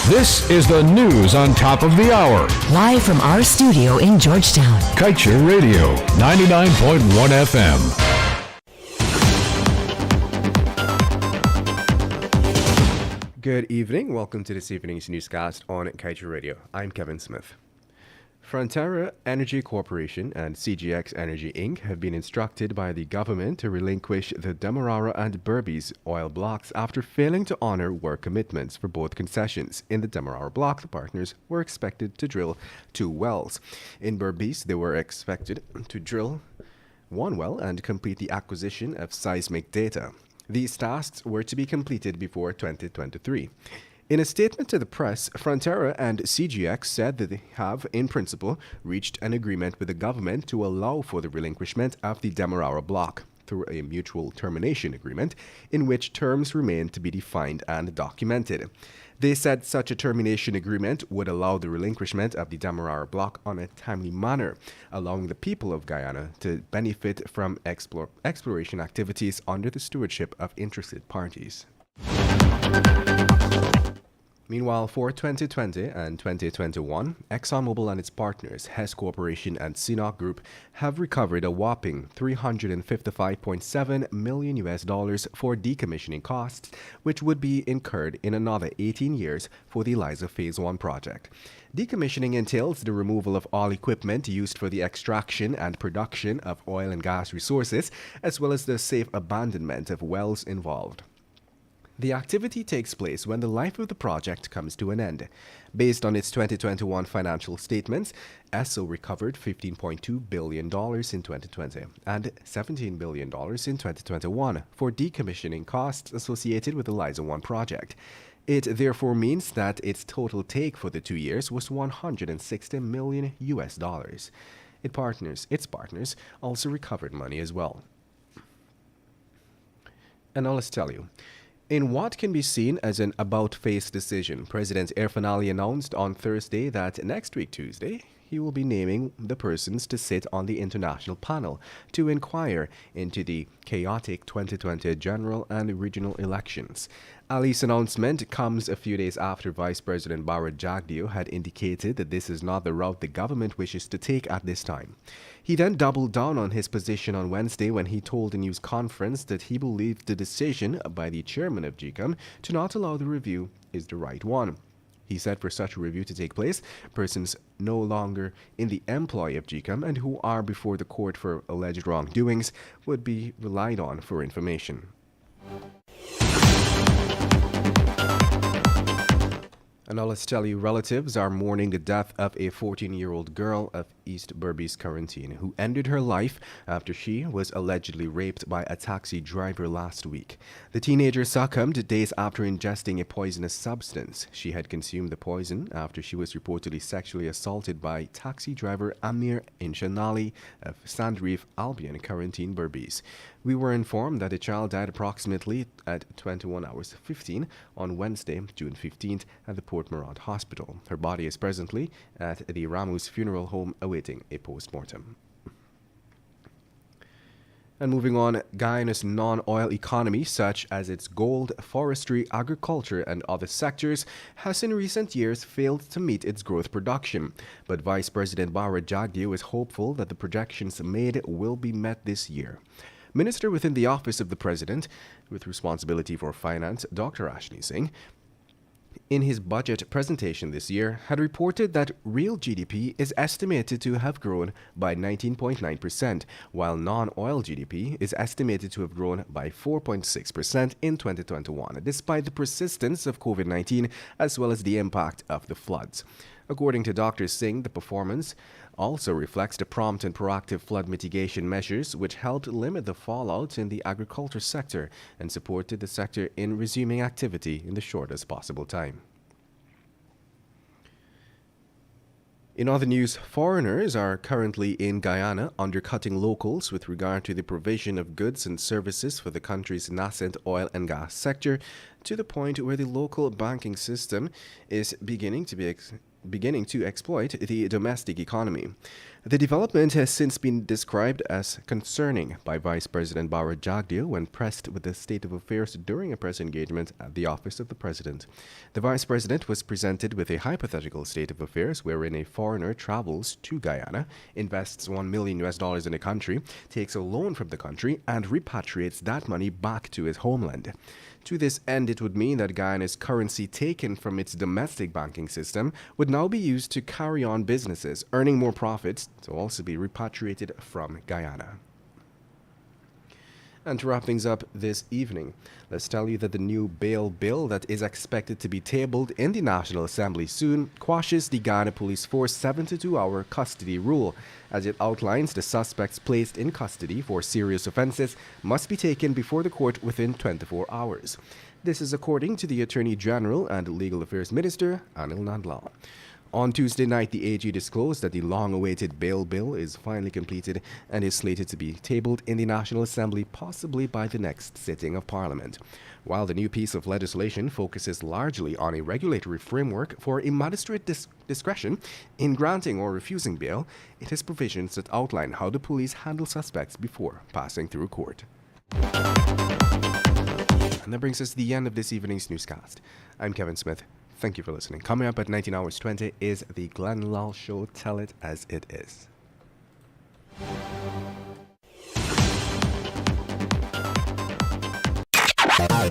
This is the news on top of the hour. Live from our studio in Georgetown. Kaieteur Radio, 99.1 FM. Good evening. Welcome to this evening's newscast on Kaieteur Radio. I'm Kevin Smith. Frontera Energy Corporation and CGX Energy Inc. have been instructed by the government to relinquish the Demerara and Berbice oil blocks after failing to honor work commitments for both concessions. In the Demerara block, the partners were expected to drill 2 wells. In Berbice, they were expected to drill 1 well and complete the acquisition of seismic data. These tasks were to be completed before 2023. In a statement to the press, Frontera and CGX said that they have, in principle, reached an agreement with the government to allow for the relinquishment of the Demerara block through a mutual termination agreement in which terms remain to be defined and documented. They said such a termination agreement would allow the relinquishment of the Demerara block on a timely manner, allowing the people of Guyana to benefit from exploration activities under the stewardship of interested parties. Meanwhile, for 2020 and 2021, ExxonMobil and its partners, Hess Corporation and CNOOC Group, have recovered a whopping $355.7 million for decommissioning costs, which would be incurred in another 18 years for the Liza Phase 1 project. Decommissioning entails the removal of all equipment used for the extraction and production of oil and gas resources, as well as the safe abandonment of wells involved. The activity takes place when the life of the project comes to an end. Based on its 2021 financial statements, ESSO recovered $15.2 billion in 2020 and $17 billion in 2021 for decommissioning costs associated with the Liza 1 project. It therefore means that its total take for the 2 years was $160 million. Its partners also recovered money as well. And now let's tell you. In what can be seen as an about-face decision, President Irfaan Ali announced on Thursday that next week, Tuesday, he will be naming the persons to sit on the international panel to inquire into the chaotic 2020 general and regional elections. Ali's announcement comes a few days after Vice President Bharat Jagdeo had indicated that this is not the route the government wishes to take at this time. He then doubled down on his position on Wednesday when he told a news conference that he believed the decision by the chairman of GCOM to not allow the review is the right one. He said for such a review to take place, persons no longer in the employ of GCOM and who are before the court for alleged wrongdoings would be relied on for information. And now let's tell you, relatives are mourning the death of a 14-year-old girl of East Berbice Quarantine who ended her life after she was allegedly raped by a taxi driver last week. The teenager succumbed days after ingesting a poisonous substance. She had consumed the poison after she was reportedly sexually assaulted by taxi driver Amir Inshanali of Sandreef, Albion, Quarantine, Berbice. We were informed that the child died approximately at 21 hours 15 on Wednesday, June 15th at the Port Morant Hospital. Her body is presently at the Ramos Funeral Home awaiting a post-mortem. And moving on, Guyana's non-oil economy, such as its gold, forestry, agriculture, and other sectors, has in recent years failed to meet its growth production. But Vice President Bharat Jagdeo is hopeful that the projections made will be met this year. Minister within the Office of the President, with responsibility for finance, Dr. Ashley Singh, in his budget presentation this year, had reported that real GDP is estimated to have grown by 19.9%, while non-oil GDP is estimated to have grown by 4.6% in 2021, despite the persistence of COVID-19 as well as the impact of the floods. According to Dr. Singh, the performance also reflects the prompt and proactive flood mitigation measures which helped limit the fallout in the agriculture sector and supported the sector in resuming activity in the shortest possible time. In other news, foreigners are currently in Guyana undercutting locals with regard to the provision of goods and services for the country's nascent oil and gas sector, to the point where the local banking system is beginning to exploit the domestic economy. The development has since been described as concerning by Vice President Bharat Jagdeo when pressed with the state of affairs during a press engagement at the office of the president. The vice president was presented with a hypothetical state of affairs wherein a foreigner travels to Guyana, invests $1 million in the country, takes a loan from the country, and repatriates that money back to his homeland. To this end, it would mean that Guyana's currency taken from its domestic banking system would now be used to carry on businesses, earning more profits to also be repatriated from Guyana. And to wrap things up this evening, let's tell you that the new bail bill that is expected to be tabled in the National Assembly soon quashes the Guyana Police Force 72-hour custody rule, as it outlines the suspects placed in custody for serious offenses must be taken before the court within 24 hours. This is according to the Attorney General and Legal Affairs Minister, Anil Nandlal. On Tuesday night, the AG disclosed that the long-awaited bail bill is finally completed and is slated to be tabled in the National Assembly possibly by the next sitting of Parliament. While the new piece of legislation focuses largely on a regulatory framework for a magistrate discretion in granting or refusing bail, it has provisions that outline how the police handle suspects before passing through court. And that brings us to the end of this evening's newscast. I'm Kevin Smith. Thank you for listening. Coming up at 19 hours 20 is the Glenn Lal Show. Tell it as it is.